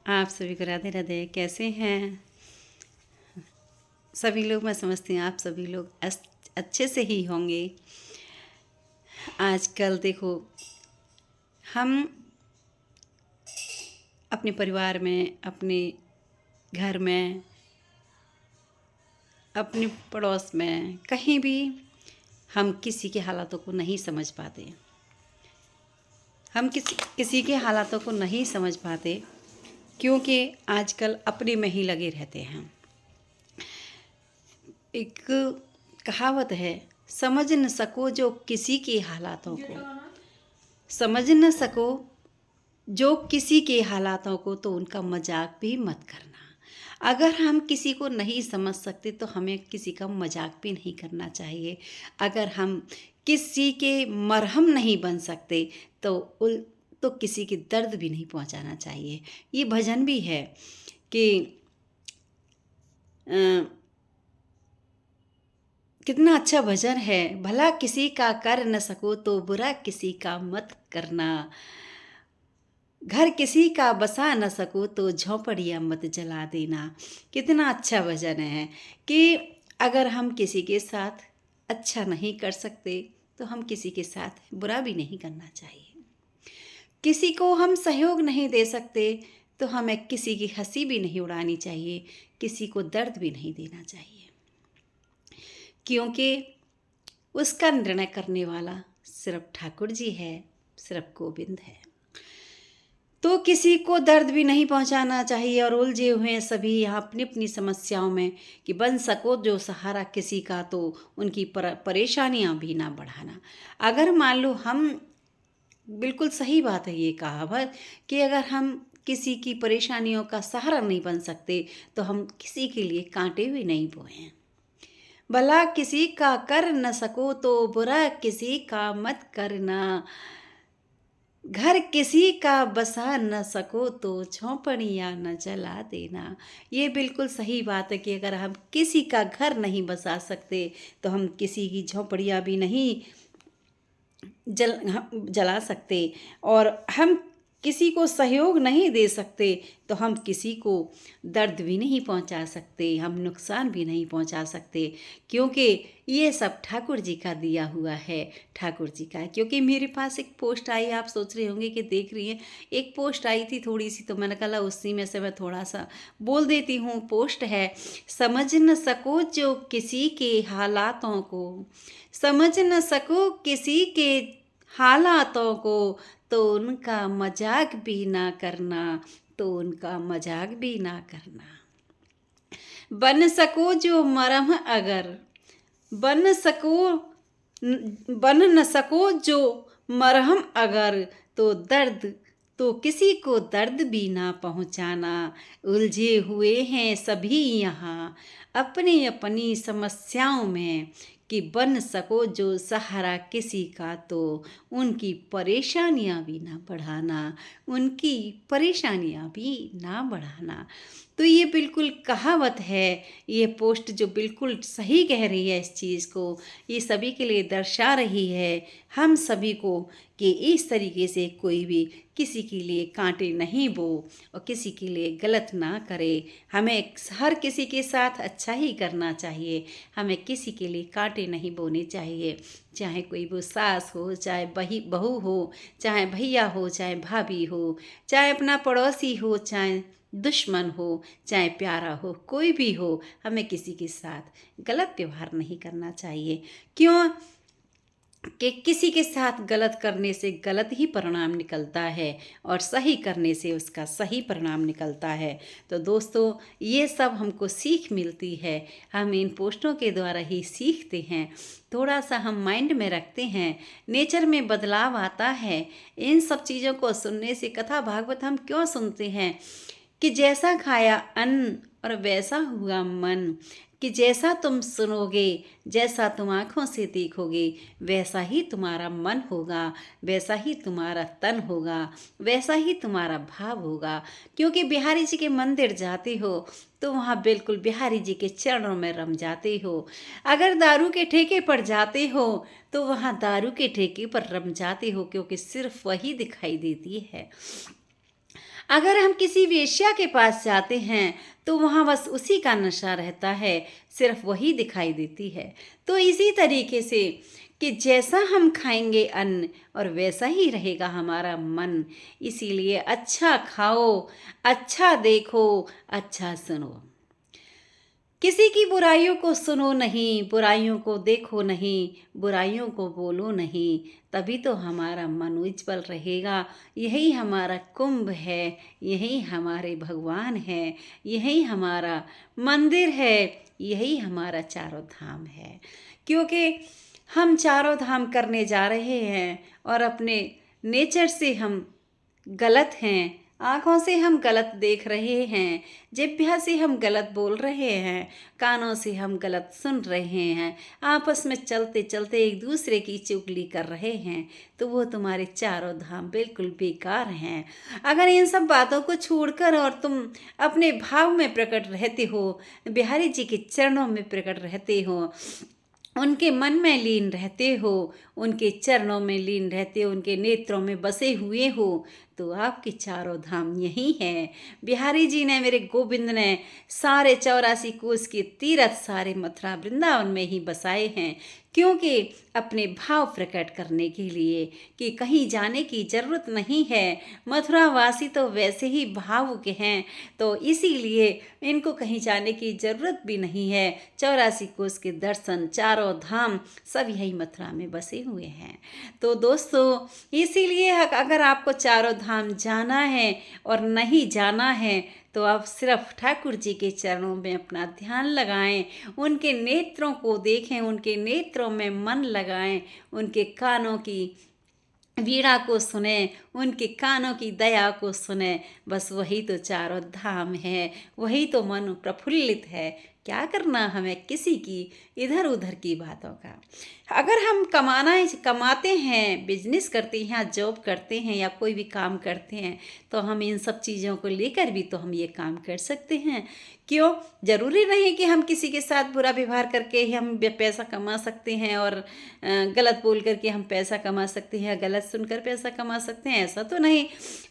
आप सभी को राधे राधे। कैसे हैं सभी लोग? मैं समझती हूँ आप सभी लोग अच्छे से ही होंगे। आजकल देखो, हम अपने परिवार में, अपने घर में, अपने पड़ोस में, कहीं भी हम किसी के हालातों को नहीं समझ पाते। हम किसी के हालातों को नहीं समझ पाते क्योंकि आजकल अपने में ही लगे रहते हैं। एक कहावत है, समझ न सको जो किसी के हालातों को, समझ न सको जो किसी के हालातों को तो उनका मजाक भी मत करना। अगर हम किसी को नहीं समझ सकते तो हमें किसी का मजाक भी नहीं करना चाहिए। अगर हम किसी के मरहम नहीं बन सकते तो किसी के दर्द भी नहीं पहुंचाना चाहिए। ये भजन भी है कि कितना अच्छा भजन है, भला किसी का कर न सको तो बुरा किसी का मत करना, घर किसी का बसा न सको तो झोंपड़ियाँ मत जला देना। कितना अच्छा भजन है कि अगर हम किसी के साथ अच्छा नहीं कर सकते तो हम किसी के साथ बुरा भी नहीं करना चाहिए। किसी को हम सहयोग नहीं दे सकते तो हमें किसी की हंसी भी नहीं उड़ानी चाहिए, किसी को दर्द भी नहीं देना चाहिए, क्योंकि उसका निर्णय करने वाला सिर्फ ठाकुर जी है, सिर्फ गोविंद है। तो किसी को दर्द भी नहीं पहुंचाना चाहिए और उलझे हुए हैं सभी यहाँ अपनी अपनी समस्याओं में कि बन सको जो सहारा किसी का तो उनकी परेशानियां भी ना बढ़ाना। अगर मान लो हम, बिल्कुल सही बात है ये कहावत कि अगर हम किसी की परेशानियों का सहारा नहीं बन सकते तो हम किसी के लिए कांटे भी नहीं बोए हैं। भला किसी का कर न सको तो बुरा किसी का मत करना, घर किसी का बसा न सको तो झोंपड़ियाँ न जला देना। ये बिल्कुल सही बात है कि अगर हम किसी का घर नहीं बसा सकते तो हम किसी की झोंपड़ियाँ भी नहीं जला सकते, और हम किसी को सहयोग नहीं दे सकते तो हम किसी को दर्द भी नहीं पहुंचा सकते, हम नुकसान भी नहीं पहुंचा सकते, क्योंकि ये सब ठाकुर जी का दिया हुआ है, ठाकुर जी का है। क्योंकि मेरे पास एक पोस्ट आई, आप सोच रहे होंगे कि देख रही हैं, एक पोस्ट आई थी थोड़ी सी, तो मैंने कहा उसी में से मैं थोड़ा सा बोल देती हूँ। पोस्ट है, समझ न सको जो किसी के हालातों को, समझ न सको किसी के हालातों को तो उनका मजाक भी ना करना, तो उनका मजाक भी ना करना। बन सको जो मरहम अगर, बन सको बन न सको जो मरहम अगर तो किसी को दर्द भी ना पहुंचाना। उलझे हुए हैं सभी यहाँ अपनी अपनी समस्याओं में कि बन सको जो सहारा किसी का तो उनकी परेशानियां भी ना बढ़ाना, उनकी परेशानियां भी ना बढ़ाना। तो ये बिल्कुल कहावत है, ये पोस्ट जो बिल्कुल सही कह रही है इस चीज़ को, ये सभी के लिए दर्शा रही है हम सभी को कि इस तरीके से कोई भी किसी के लिए कांटे नहीं बो और किसी के लिए गलत ना करे। हमें हर किसी के साथ अच्छा ही करना चाहिए, हमें किसी के लिए कांटे नहीं बोने चाहिए, चाहे कोई वो सास हो, चाहे बहू हो, चाहे भैया हो, चाहे भाभी हो, चाहे अपना पड़ोसी हो, चाहे दुश्मन हो, चाहे प्यारा हो, कोई भी हो, हमें किसी के साथ गलत व्यवहार नहीं करना चाहिए। क्यों कि किसी के साथ गलत करने से गलत ही परिणाम निकलता है और सही करने से उसका सही परिणाम निकलता है। तो दोस्तों, ये सब हमको सीख मिलती है, हम इन पोस्टों के द्वारा ही सीखते हैं, थोड़ा सा हम माइंड में रखते हैं, नेचर में बदलाव आता है। इन सब चीज़ों को सुनने से, कथा भागवत हम क्यों सुनते हैं कि जैसा खाया अन्न और वैसा हुआ मन, कि जैसा तुम सुनोगे, जैसा तुम आँखों से देखोगे, वैसा ही तुम्हारा मन होगा, वैसा ही तुम्हारा तन होगा, वैसा ही तुम्हारा भाव होगा। क्योंकि बिहारी जी के मंदिर जाते हो तो वहाँ बिल्कुल बिहारी जी के चरणों में रम जाते हो। अगर दारू के ठेके पर जाते हो तो वहाँ दारू के ठेके पर रम जाते हो, क्योंकि सिर्फ वही दिखाई देती है। अगर हम किसी वेश्या के पास जाते हैं तो वहाँ बस उसी का नशा रहता है, सिर्फ वही दिखाई देती है। तो इसी तरीके से कि जैसा हम खाएंगे अन्न और वैसा ही रहेगा हमारा मन। इसीलिए अच्छा खाओ, अच्छा देखो, अच्छा सुनो। किसी की बुराइयों को सुनो नहीं, बुराइयों को देखो नहीं, बुराइयों को बोलो नहीं, तभी तो हमारा मन उज्जवल रहेगा। यही हमारा कुंभ है, यही हमारे भगवान है, यही हमारा मंदिर है, यही हमारा चारों धाम है। क्योंकि हम चारों धाम करने जा रहे हैं और अपने नेचर से हम गलत हैं। आँखों से हम गलत देख रहे हैं, जिह्वा से हम गलत बोल रहे हैं, कानों से हम गलत सुन रहे हैं, आपस में चलते चलते एक दूसरे की चुगली कर रहे हैं, तो वो तुम्हारे चारों धाम बिल्कुल बेकार हैं। अगर इन सब बातों को छोड़कर और तुम अपने भाव में प्रकट रहते हो, बिहारी जी के चरणों में प्रकट रहते हो, उनके मन में लीन रहते हो, उनके चरणों में लीन रहते हो, उनके नेत्रों में बसे हुए हो, तो आपके चारों धाम यही हैं। बिहारी जी ने, मेरे गोविंद ने सारे 84 कोस के तीर्थ सारे मथुरा वृंदावन में ही बसाए हैं। क्योंकि अपने भाव प्रकट करने के लिए कि कहीं जाने की ज़रूरत नहीं है। मथुरा वासी तो वैसे ही भावुक हैं, तो इसीलिए इनको कहीं जाने की ज़रूरत भी नहीं है। 84 कोस के दर्शन, चारों धाम सब यही मथुरा में बसे हुए हैं। तो दोस्तों, इसीलिए अगर आपको चारों धाम जाना है और नहीं जाना है तो आप सिर्फ ठाकुर जी के चरणों में अपना ध्यान लगाएं, उनके नेत्रों को देखें, उनके नेत्रों में मन लगाएं, उनके कानों की वीणा को सुने, उनके कानों की दया को सुने। बस वही तो चारों धाम है, वही तो मन प्रफुल्लित है। क्या करना हमें किसी की इधर उधर की बातों का। अगर हम कमाते हैं, बिजनेस करते हैं या जॉब करते हैं या कोई भी काम करते हैं, तो हम इन सब चीज़ों को लेकर भी तो हम ये काम कर सकते हैं। क्यों? ज़रूरी नहीं कि हम किसी के साथ बुरा व्यवहार करके ही हम पैसा कमा सकते हैं और गलत बोल करके हम पैसा कमा सकते हैं या गलत सुनकर पैसा कमा सकते हैं, ऐसा तो नहीं।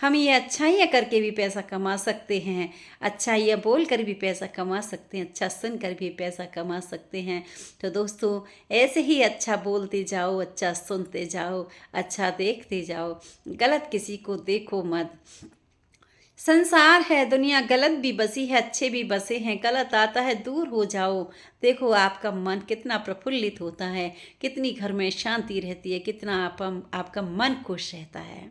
हम ये अच्छाइयाँ करके भी पैसा कमा सकते हैं, अच्छाइयाँ बोल कर भी पैसा कमा सकते हैं, अच्छा सुनकर भी पैसा कमा सकते हैं। तो दोस्तों, ऐसे ही अच्छा बोलते जाओ, अच्छा सुनते जाओ, अच्छा देखते जाओ, गलत किसी को देखो मत। संसार है, दुनिया गलत भी बसी है, अच्छे भी बसे हैं। गलत आता है, दूर हो जाओ। देखो आपका मन कितना प्रफुल्लित होता है, कितनी घर में शांति रहती है, कितना आपका मन खुश रहता है।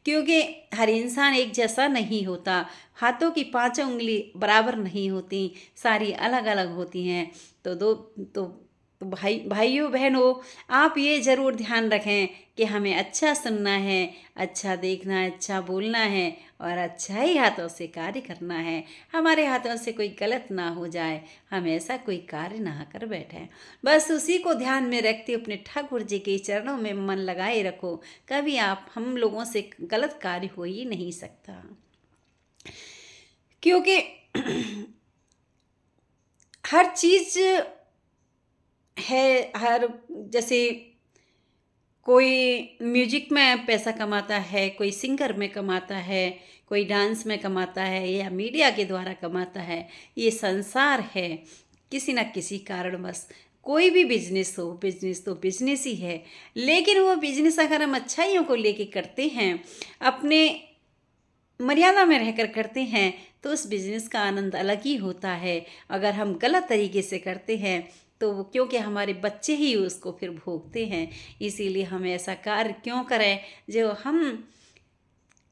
क्योंकि हर इंसान एक जैसा नहीं होता, हाथों की पांचों उंगली बराबर नहीं होती, सारी अलग अलग होती हैं। तो भाइयों बहनों, आप ये ज़रूर ध्यान रखें कि हमें अच्छा सुनना है, अच्छा देखना है, अच्छा बोलना है और अच्छा ही हाथों से कार्य करना है। हमारे हाथों से कोई गलत ना हो जाए, हम ऐसा कोई कार्य ना कर बैठें। बस उसी को ध्यान में रखते अपने ठाकुर जी के चरणों में मन लगाए रखो। कभी हम लोगों से गलत कार्य हो ही नहीं सकता। क्योंकि हर चीज़ है, हर जैसे कोई म्यूजिक में पैसा कमाता है, कोई सिंगर में कमाता है, कोई डांस में कमाता है या मीडिया के द्वारा कमाता है। ये संसार है, किसी न किसी कारणवश कोई भी बिजनेस हो, बिजनेस तो बिजनेस ही है। लेकिन वो बिजनेस अगर हम अच्छाइयों को लेके करते हैं, अपने मर्यादा में रहकर करते हैं, तो उस बिज़नेस का आनंद अलग ही होता है। अगर हम गलत तरीके से करते हैं तो क्योंकि हमारे बच्चे ही उसको फिर भोगते हैं। इसीलिए हम ऐसा कार्य क्यों करें जो हम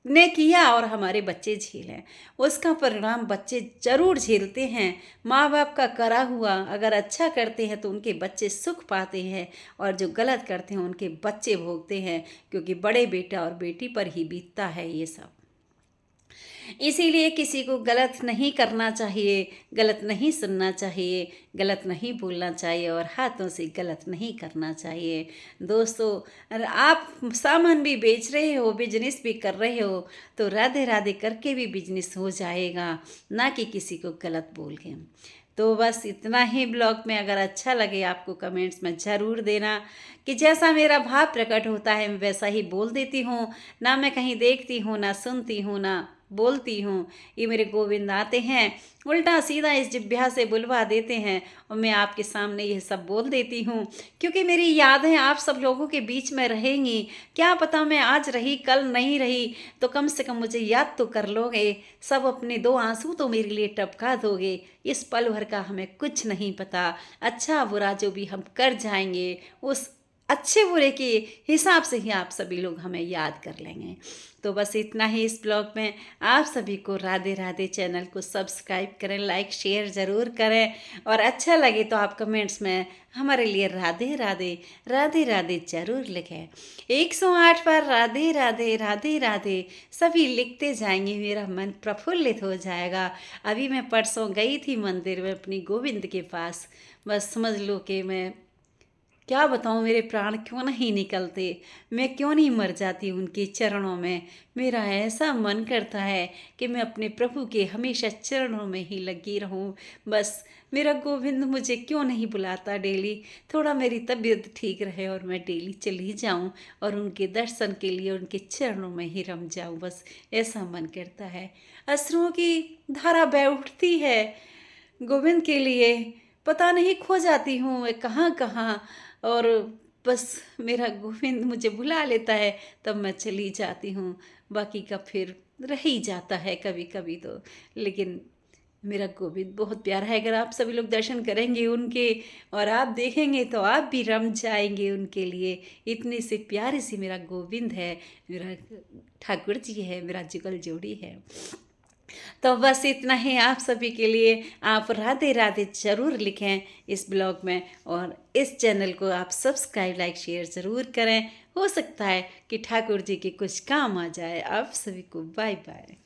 ने किया और हमारे बच्चे झेलें, उसका परिणाम बच्चे ज़रूर झेलते हैं। माँ बाप का करा हुआ अगर अच्छा करते हैं तो उनके बच्चे सुख पाते हैं, और जो गलत करते हैं उनके बच्चे भोगते हैं, क्योंकि बड़े बेटा और बेटी पर ही बीतता है ये सब। इसीलिए किसी को गलत नहीं करना चाहिए, गलत नहीं सुनना चाहिए, गलत नहीं बोलना चाहिए और हाथों से गलत नहीं करना चाहिए। दोस्तों, अगर आप सामान भी बेच रहे हो, बिजनेस भी कर रहे हो, तो राधे राधे करके भी बिजनेस हो जाएगा, ना कि किसी को गलत बोल के। तो बस इतना ही ब्लॉग में। अगर अच्छा लगे आपको कमेंट्स में ज़रूर देना कि जैसा मेरा भाव प्रकट होता है मैं वैसा ही बोल देती हूँ। ना मैं कहीं देखती हूँ, ना सुनती हूँ, ना बोलती हूँ। ये मेरे गोविंद आते हैं, उल्टा सीधा इस जिह्वा से बुलवा देते हैं और मैं आपके सामने यह सब बोल देती हूँ, क्योंकि मेरी यादें आप सब लोगों के बीच में रहेंगी। क्या पता मैं आज रही कल नहीं रही, तो कम से कम मुझे याद तो कर लोगे। सब अपने 2 आंसू तो मेरे लिए टपका दोगे। इस पल भर का हमें कुछ नहीं पता, अच्छा बुरा जो भी हम कर जाएंगे उस अच्छे बुरे के हिसाब से ही आप सभी लोग हमें याद कर लेंगे। तो बस इतना ही इस ब्लॉग में। आप सभी को राधे राधे। चैनल को सब्सक्राइब करें, लाइक शेयर ज़रूर करें, और अच्छा लगे तो आप कमेंट्स में हमारे लिए राधे राधे राधे राधे ज़रूर लिखें। 108 बार राधे राधे राधे राधे सभी लिखते जाएंगे, मेरा मन प्रफुल्लित हो जाएगा। अभी मैं परसों गई थी मंदिर में अपनी गोविंद के पास। बस समझ लो कि मैं क्या बताऊँ, मेरे प्राण क्यों नहीं निकलते, मैं क्यों नहीं मर जाती उनके चरणों में। मेरा ऐसा मन करता है कि मैं अपने प्रभु के हमेशा चरणों में ही लगी रहूं। बस मेरा गोविंद मुझे क्यों नहीं बुलाता डेली। थोड़ा मेरी तबीयत ठीक रहे और मैं डेली चली जाऊं और उनके दर्शन के लिए उनके चरणों में ही रम जाऊं। बस ऐसा मन करता है। अश्रुओं की धारा बह उठती है गोविंद के लिए। पता नहीं खो जाती हूँ मैं कहाँ कहाँ, और बस मेरा गोविंद मुझे बुला लेता है तब मैं चली जाती हूँ। बाकी का फिर रह ही जाता है कभी कभी तो। लेकिन मेरा गोविंद बहुत प्यारा है। अगर आप सभी लोग दर्शन करेंगे उनके और आप देखेंगे तो आप भी रम जाएंगे उनके लिए। इतने से प्यारे से मेरा गोविंद है, मेरा ठाकुर जी है, मेरा जुगल जोड़ी है। तो बस इतना ही आप सभी के लिए। आप राधे राधे ज़रूर लिखें इस ब्लॉग में, और इस चैनल को आप सब्सक्राइब लाइक शेयर ज़रूर करें। हो सकता है कि ठाकुर जी के कुछ काम आ जाए। आप सभी को बाय बाय।